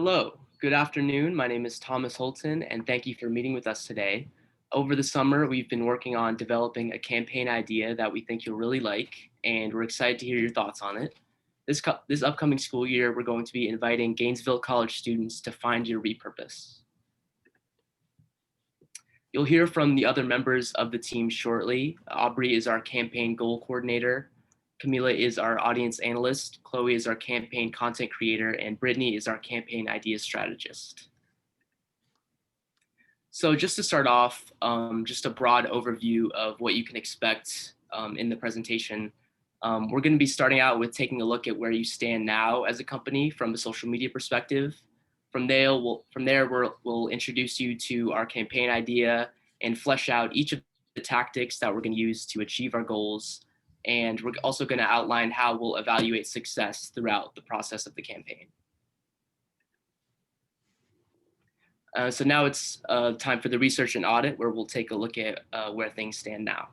Hello, good afternoon. My name is Thomas Holton, and thank you for meeting with us today. Over the summer, we've been working on developing a campaign idea that we think you'll really like, and we're excited to hear your thoughts on it. This upcoming school year, we're going to be inviting Gainesville College students to find your repurpose. You'll hear from the other members of the team shortly. Aubrey is our campaign goal coordinator. Camila is our audience analyst. Chloe is our campaign content creator, and Brittany is our campaign idea strategist. So just to start off, just a broad overview of what you can expect in the presentation. We're going to be starting out with taking a look at where you stand now as a company from a social media perspective. From there, we'll introduce you to our campaign idea and flesh out each of the tactics that we're going to use to achieve our goals. And we're also going to outline how we'll evaluate success throughout the process of the campaign. So now it's time for the research and audit, where we'll take a look at where things stand now.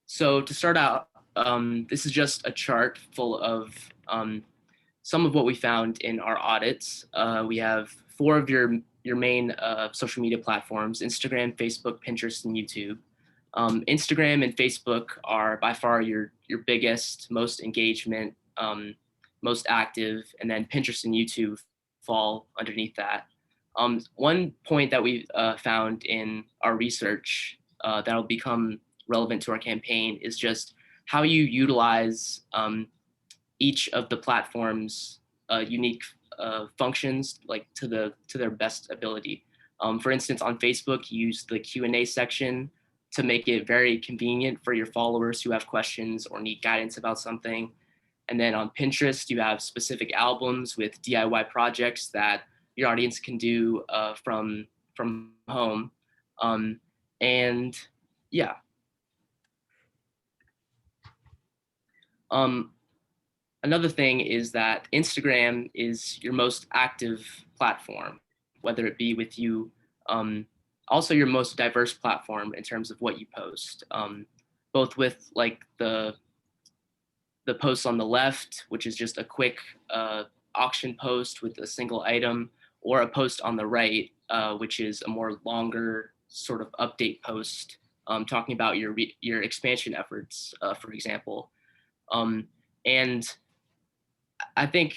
So to start out, this is just a chart full of some of what we found in our audits. We have 4 of your main social media platforms: Instagram, Facebook, Pinterest, and YouTube. Instagram and Facebook are by far your biggest, most engagement, most active, and then Pinterest and YouTube fall underneath that. One point that we found in our research that'll become relevant to our campaign is just how you utilize each of the platform's unique functions, like to their best ability. For instance, on Facebook, you use the Q&A section to make it very convenient for your followers who have questions or need guidance about something. And then on Pinterest, you have specific albums with DIY projects that your audience can do from home. And yeah. Another thing is that Instagram is your most active platform, whether it be with you, also your most diverse platform in terms of what you post, both with like the posts on the left, which is just a quick auction post with a single item, or a post on the right, which is a more longer sort of update post talking about your expansion efforts, for example. And I think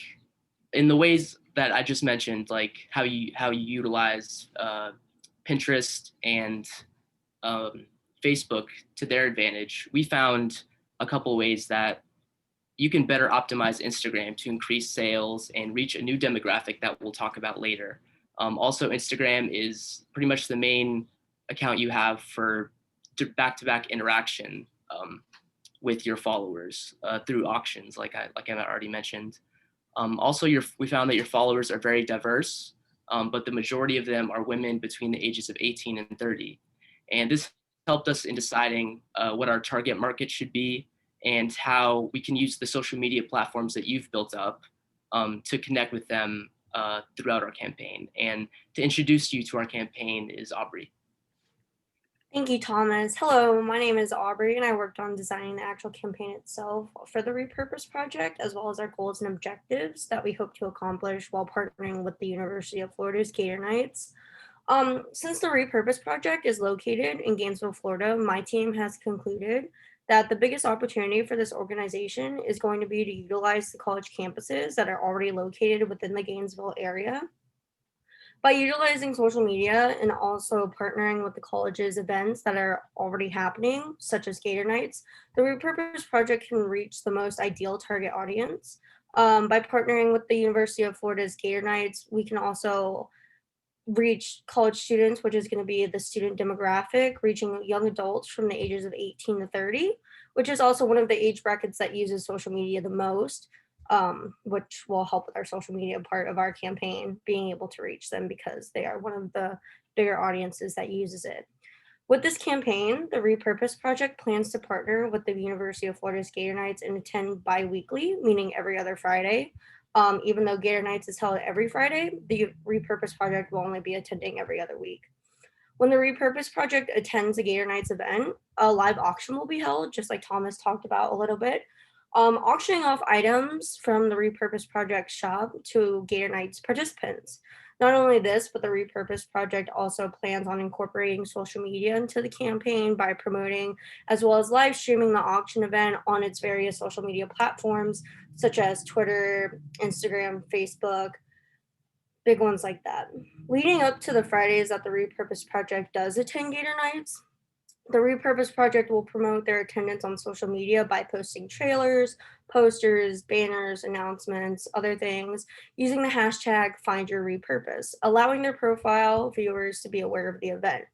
in the ways that I just mentioned, like how you utilize Pinterest and Facebook to their advantage, we found a couple ways that you can better optimize Instagram to increase sales and reach a new demographic that we'll talk about later. Also, Instagram is pretty much the main account you have for back-to-back interaction with your followers through auctions, like I already mentioned. Also, we found that your followers are very diverse, but the majority of them are women between the ages of 18 and 30. And this helped us in deciding what our target market should be and how we can use the social media platforms that you've built up to connect with them throughout our campaign. And to introduce you to our campaign is Aubrey. Thank you, Thomas. Hello, my name is Aubrey, and I worked on designing the actual campaign itself for the Repurpose project, as well as our goals and objectives that we hope to accomplish while partnering with the University of Florida's Gator Knights. Since the Repurpose project is located in Gainesville, Florida, my team has concluded that the biggest opportunity for this organization is going to be to utilize the college campuses that are already located within the Gainesville area. By utilizing social media and also partnering with the college's events that are already happening, such as Gator Nights, the Repurpose project can reach the most ideal target audience. By partnering with the University of Florida's Gator Nights, we can also reach college students, which is going to be the student demographic, reaching young adults from the ages of 18 to 30, which is also one of the age brackets that uses social media the most. Which will help with our social media part of our campaign, being able to reach them because they are one of the bigger audiences that uses it. With this campaign, the Repurpose Project plans to partner with the University of Florida's Gator Nights and attend bi-weekly, meaning every other Friday. Even though Gator Nights is held every Friday, the Repurpose Project will only be attending every other week. When the Repurpose Project attends a Gator Nights event, a live auction will be held, just like Thomas talked about a little bit. Auctioning off items from the Repurpose Project shop to Gator Nights participants. Not only this, but the Repurpose Project also plans on incorporating social media into the campaign by promoting as well as live streaming the auction event on its various social media platforms, such as Twitter, Instagram, Facebook, big ones like that. Leading up to the Fridays that the Repurpose Project does attend Gator Nights, the Repurpose Project will promote their attendance on social media by posting trailers, posters, banners, announcements, other things, using the hashtag #FindYourRepurpose, allowing their profile viewers to be aware of the event.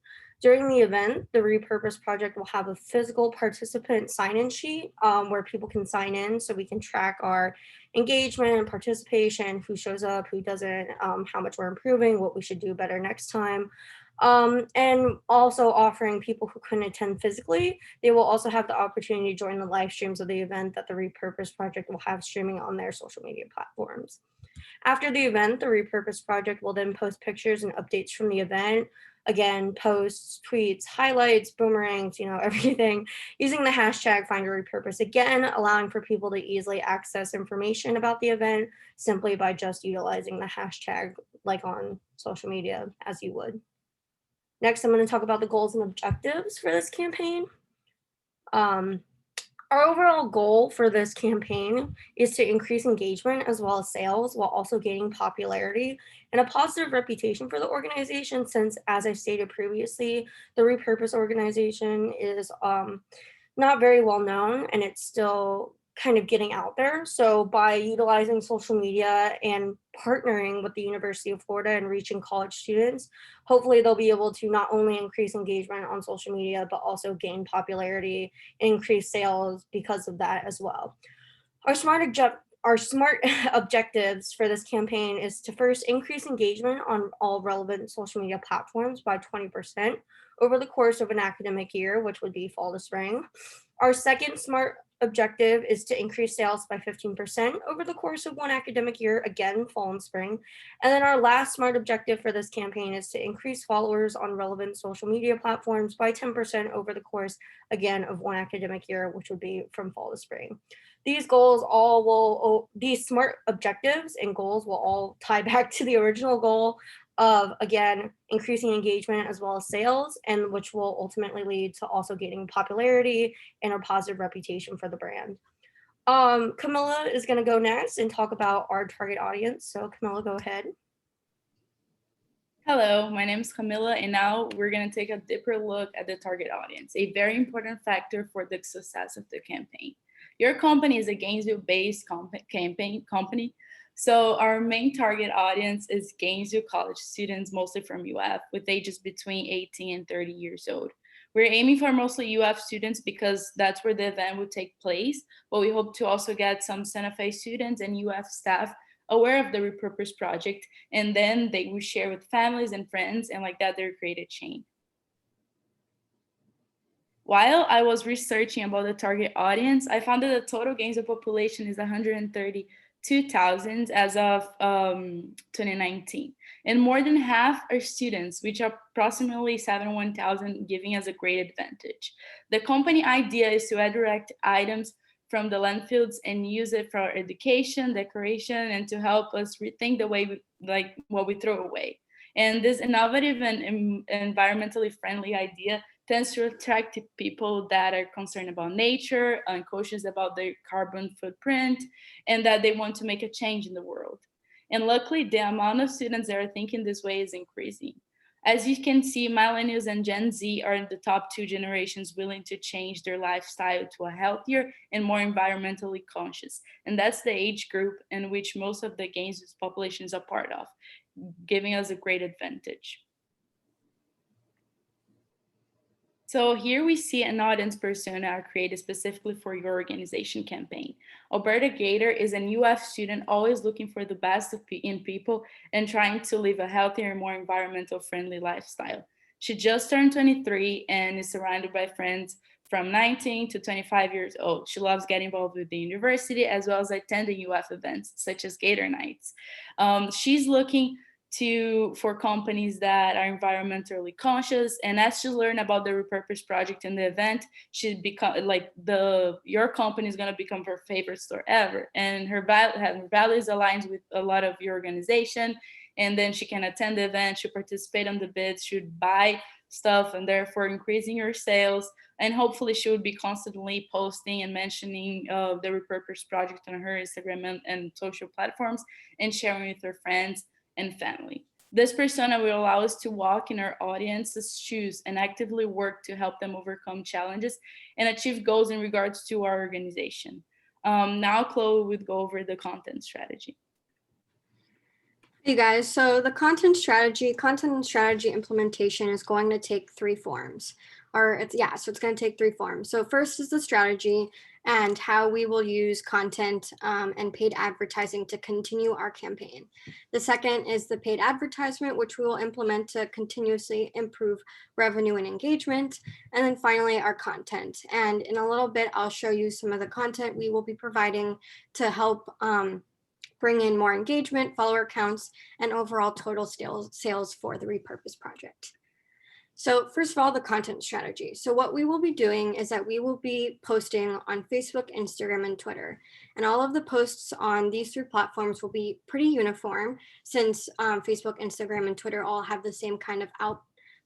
During the event, the Repurpose Project will have a physical participant sign-in sheet where people can sign in so we can track our engagement, participation, who shows up, who doesn't, how much we're improving, what we should do better next time. And also offering people who couldn't attend physically, they will also have the opportunity to join the live streams of the event that the Repurpose Project will have streaming on their social media platforms. After the event, the Repurpose Project will then post pictures and updates from the event. Again, posts, tweets, highlights, boomerangs, everything, using the hashtag #FindYourRepurpose. Again, allowing for people to easily access information about the event simply by just utilizing the hashtag like on social media as you would. Next, I'm going to talk about the goals and objectives for this campaign. Our overall goal for this campaign is to increase engagement as well as sales while also gaining popularity and a positive reputation for the organization since, as I stated previously, the Repurpose organization is not very well known and it's still kind of getting out there. So by utilizing social media and partnering with the University of Florida and reaching college students, hopefully they'll be able to not only increase engagement on social media, but also gain popularity and increase sales because of that as well. Our smart objectives for this campaign is to first increase engagement on all relevant social media platforms by 20% over the course of an academic year, which would be fall to spring. Our second smart objective is to increase sales by 15% over the course of one academic year, again, fall and spring. And then our last smart objective for this campaign is to increase followers on relevant social media platforms by 10% over the course, again, of one academic year, which would be from fall to spring. These these smart objectives and goals will all tie back to the original goal of, again, increasing engagement as well as sales, and which will ultimately lead to also gaining popularity and a positive reputation for the brand. Camilla is going to go next and talk about our target audience. So Camilla, go ahead. Hello, my name is Camilla, and now we're going to take a deeper look at the target audience, a very important factor for the success of the campaign. Your company is a Gainesville-based campaign company, so our main target audience is Gainesville college students, mostly from UF, with ages between 18 and 30 years old. We're aiming for mostly UF students because that's where the event would take place, but we hope to also get some Santa Fe students and UF staff aware of the Repurpose project, and then they will share with families and friends, and like that, they create a chain. While I was researching about the target audience, I found that the total Gainesville population is 132,000 as of 2019. And more than half are students, which are approximately 71,000, giving us a great advantage. The company idea is to redirect items from the landfills and use it for education, decoration, and to help us rethink the way what we throw away. And this innovative and environmentally friendly idea tends to attract people that are concerned about nature and cautious about their carbon footprint, and that they want to make a change in the world. And luckily, the amount of students that are thinking this way is increasing. As you can see, millennials and Gen Z are the top two generations willing to change their lifestyle to a healthier and more environmentally conscious. And that's the age group in which most of the Gainesville's population is a part of, giving us a great advantage. So here we see an audience persona created specifically for your organization campaign. Alberta Gator is a UF student always looking for the best in people and trying to live a healthier and more environmental friendly lifestyle. She just turned 23 and is surrounded by friends from 19 to 25 years old. She loves getting involved with the university as well as attending UF events such as Gator Nights. She's looking for companies that are environmentally conscious. And as you learn about the Repurpose project and the event, should become like your company is going to become her favorite store ever. And her values aligns with a lot of your organization. And then she can attend the event, she participate on the bids, she would buy stuff, and therefore increasing your sales. And hopefully she would be constantly posting and mentioning the Repurpose project on her Instagram and social platforms, and sharing with her friends and family. This persona will allow us to walk in our audience's shoes and actively work to help them overcome challenges and achieve goals in regards to our organization. Now Chloe would go over the content strategy. Hey guys, so the content and strategy implementation is going to take three forms. So it's going to take three forms. So first is the strategy and how we will use content and paid advertising to continue our campaign. The second is the paid advertisement, which we will implement to continuously improve revenue and engagement. And then finally, our content. And in a little bit, I'll show you some of the content we will be providing to help bring in more engagement, follower counts, and overall total sales for the Repurpose project. So first of all, the content strategy. So what we will be doing is that we will be posting on Facebook, Instagram, and Twitter. And all of the posts on these three platforms will be pretty uniform, since Facebook, Instagram, and Twitter all have the same kind of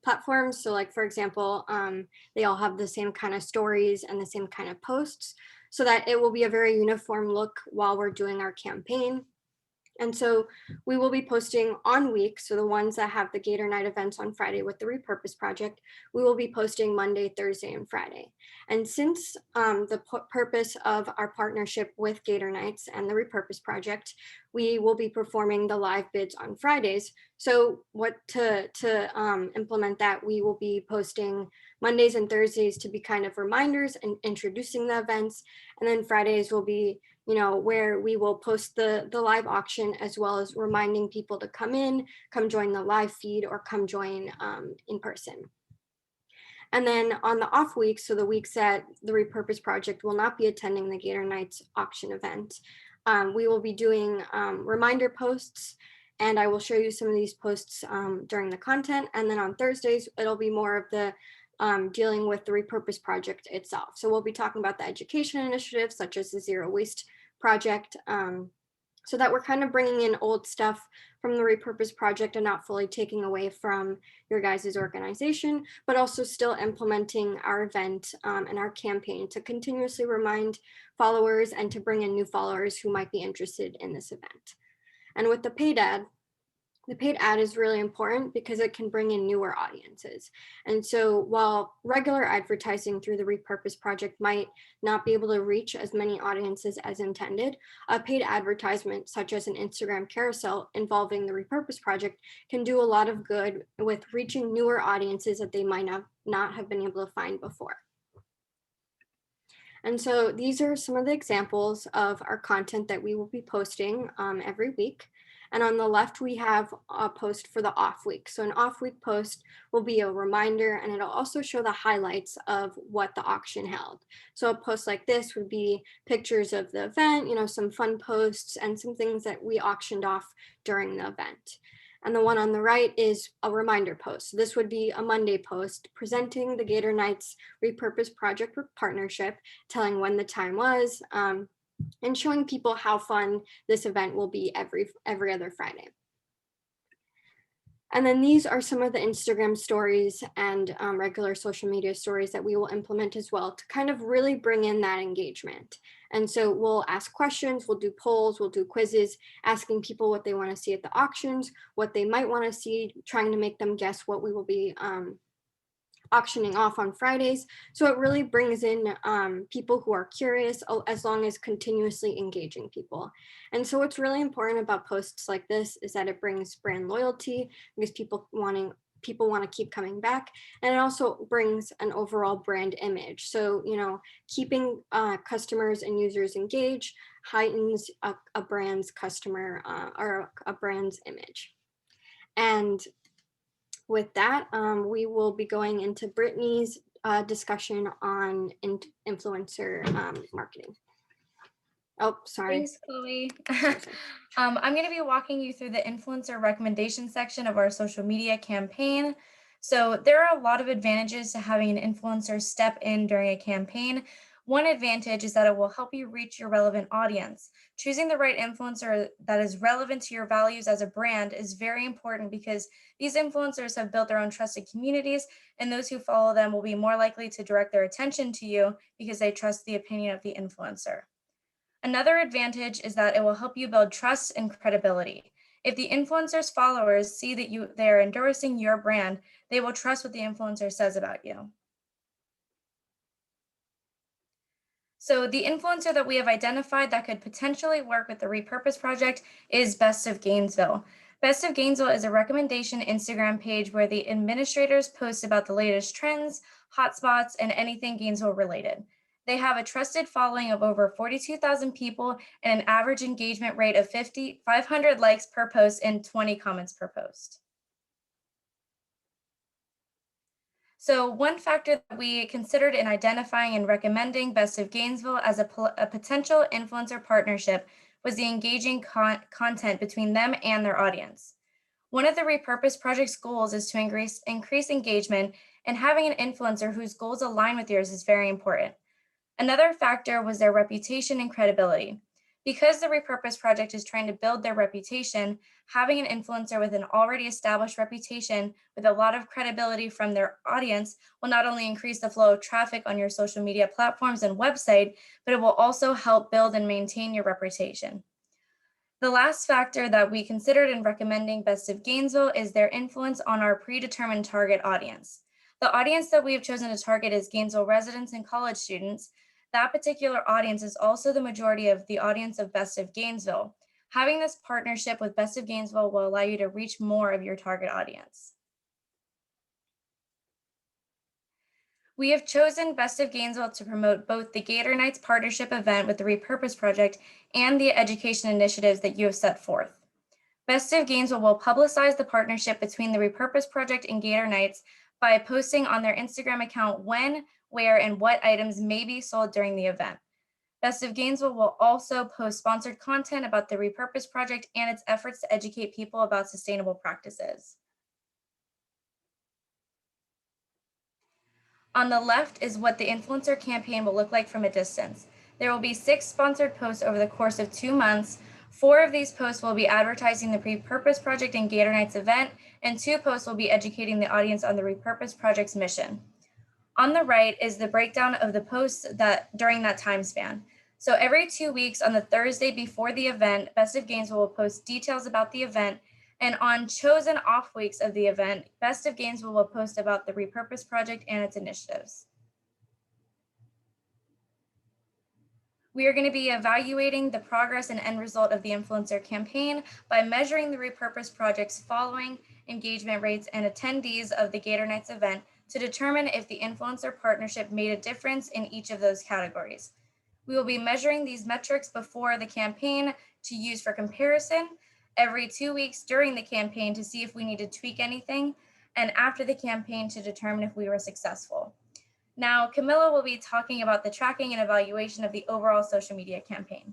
platforms. So like, for example, they all have the same kind of stories and the same kind of posts, so that it will be a very uniform look while we're doing our campaign. And so we will be posting on weeks. So the ones that have the Gator Night events on Friday with the Repurpose project, we will be posting Monday, Thursday, and Friday. And since the purpose of our partnership with Gator Nights and the Repurpose project, we will be performing the live bids on Fridays. So to implement that, we will be posting Mondays and Thursdays to be kind of reminders and introducing the events. And then Fridays will be, where we will post the live auction, as well as reminding people to come join the live feed, or come join in person. And then on the off weeks, so the weeks that the Repurpose project will not be attending the Gator Nights auction event, we will be doing reminder posts, and I will show you some of these posts during the content. And then on Thursdays, it'll be more of the dealing with the Repurpose project itself. So we'll be talking about the education initiatives, such as the Zero Waste project, so that we're kind of bringing in old stuff from the Repurpose project and not fully taking away from your guys' organization, but also still implementing our event and our campaign to continuously remind followers and to bring in new followers who might be interested in this event. And with the paid ad is really important because it can bring in newer audiences. And so while regular advertising through the Repurpose project might not be able to reach as many audiences as intended, a paid advertisement such as an Instagram carousel involving the Repurpose project can do a lot of good with reaching newer audiences that they might not have been able to find before. And so these are some of the examples of our content that we will be posting every week. And on the left, we have a post for the off week. So an off week post will be a reminder, and it'll also show the highlights of what the auction held. So a post like this would be pictures of the event, some fun posts and some things that we auctioned off during the event. And the one on the right is a reminder post. So this would be a Monday post presenting the Gator Nights Repurpose project partnership, telling when the time was, and showing people how fun this event will be every other Friday. And then these are some of the Instagram stories and regular social media stories that we will implement as well to kind of really bring in that engagement. And so we'll ask questions, we'll do polls, we'll do quizzes, asking people what they want to see at the auctions, what they might want to see, trying to make them guess what we will be auctioning off on Fridays. So it really brings in people who are curious, as long as continuously engaging people. And so what's really important about posts like this is that it brings brand loyalty, because people want to keep coming back, and it also brings an overall brand image. So keeping customers and users engaged heightens a brand's customer or a brand's image. And with that, we will be going into Brittany's discussion on influencer marketing. Oh, sorry. Thanks, Chloe. Sorry. I'm going to be walking you through the influencer recommendation section of our social media campaign. So there are a lot of advantages to having an influencer step in during a campaign. One advantage is that it will help you reach your relevant audience. Choosing the right influencer that is relevant to your values as a brand is very important because these influencers have built their own trusted communities, and those who follow them will be more likely to direct their attention to you because they trust the opinion of the influencer. Another advantage is that it will help you build trust and credibility. If the influencer's followers see that they are endorsing your brand, they will trust what the influencer says about you. So the influencer that we have identified that could potentially work with the Repurpose project is Best of Gainesville. Best of Gainesville is a recommendation Instagram page where the administrators post about the latest trends, hotspots, and anything Gainesville related. They have a trusted following of over 42,000 people and an average engagement rate of 500 likes per post and 20 comments per post. So one factor that we considered in identifying and recommending Best of Gainesville as a potential influencer partnership was the engaging content between them and their audience. One of the Repurpose Project's goals is to increase engagement, and having an influencer whose goals align with yours is very important. Another factor was their reputation and credibility. Because the Repurpose Project is trying to build their reputation, having an influencer with an already established reputation with a lot of credibility from their audience will not only increase the flow of traffic on your social media platforms and website, but it will also help build and maintain your reputation. The last factor that we considered in recommending Best of Gainesville is their influence on our predetermined target audience. The audience that we have chosen to target is Gainesville residents and college students. That particular audience is also the majority of the audience of Best of Gainesville. Having this partnership with Best of Gainesville will allow you to reach more of your target audience. We have chosen Best of Gainesville to promote both the Gator Nights partnership event with the Repurpose Project and the education initiatives that you have set forth. Best of Gainesville will publicize the partnership between the Repurpose Project and Gator Nights by posting on their Instagram account when, where, and what items may be sold during the event. Best of Gainesville will also post sponsored content about the Repurpose Project and its efforts to educate people about sustainable practices. On the left is what the influencer campaign will look like from a distance. There will be 6 sponsored posts over the course of 2 months. 4 of these posts will be advertising the Repurpose Project and Gator Nights event, and 2 posts will be educating the audience on the Repurpose Project's mission. On the right is the breakdown of the posts that during that time span. So every 2 weeks on the Thursday before the event, Best of Gainesville will post details about the event, and on chosen off weeks of the event, Best of Gainesville will post about the Repurpose Project and its initiatives. We are going to be evaluating the progress and end result of the influencer campaign by measuring the Repurpose Project's following, engagement rates, and attendees of the Gator Nights event to determine if the influencer partnership made a difference in each of those categories. We will be measuring these metrics before the campaign to use for comparison, every 2 weeks during the campaign to see if we need to tweak anything, and after the campaign to determine if we were successful. Now, Camilla will be talking about the tracking and evaluation of the overall social media campaign.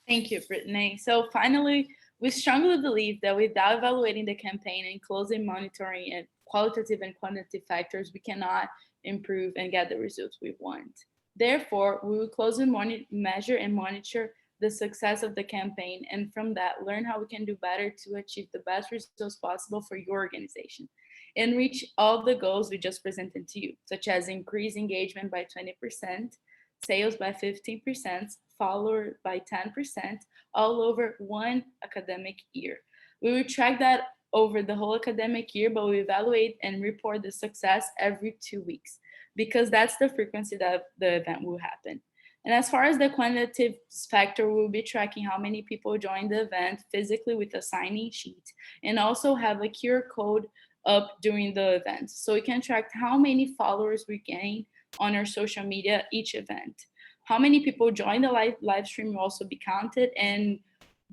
Thank you, Brittany. So finally, we strongly believe that without evaluating the campaign and closely monitoring and qualitative and quantitative factors, we cannot improve and get the results we want. Therefore, we will closely measure and monitor the success of the campaign, and from that, learn how we can do better to achieve the best results possible for your organization and reach all the goals we just presented to you, such as increase engagement by 20%, sales by 15%, followers by 10%, all over one academic year. We will track that over the whole academic year, but we evaluate and report the success every 2 weeks because that's the frequency that the event will happen. And as far as the quantitative factor, we'll be tracking how many people joined the event physically with a sign-in sheet and also have a QR code up during the event. So we can track how many followers we gain on our social media each event. How many people join the live stream will also be counted, and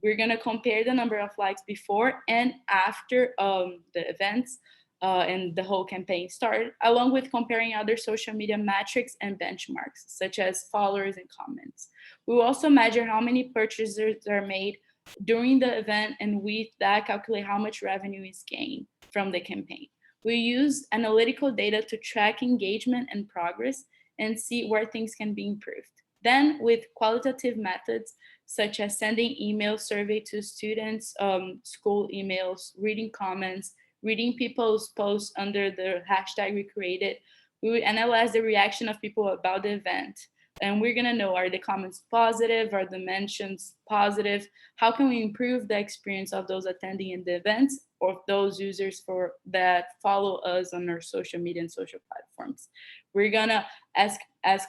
we're gonna compare the number of likes before and after the events and the whole campaign started, along with comparing other social media metrics and benchmarks, such as followers and comments. We will also measure how many purchases are made during the event, and with that, calculate how much revenue is gained from the campaign. We use analytical data to track engagement and progress and see where things can be improved. Then, with qualitative methods, such as sending email survey to students, school emails, reading comments, reading people's posts under the hashtag we created, we would analyze the reaction of people about the event. And we're gonna know, are the comments positive? Are the mentions positive? How can we improve the experience of those attending in the events or those users that follow us on our social media and social platforms? We're gonna ask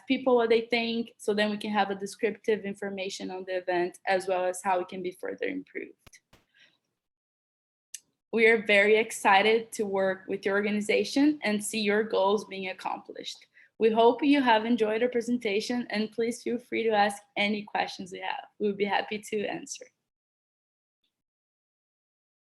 people what they think, so then we can have a descriptive information on the event, as well as how it can be further improved. We are very excited to work with your organization and see your goals being accomplished. We hope you have enjoyed our presentation, and please feel free to ask any questions you have. We'll be happy to answer.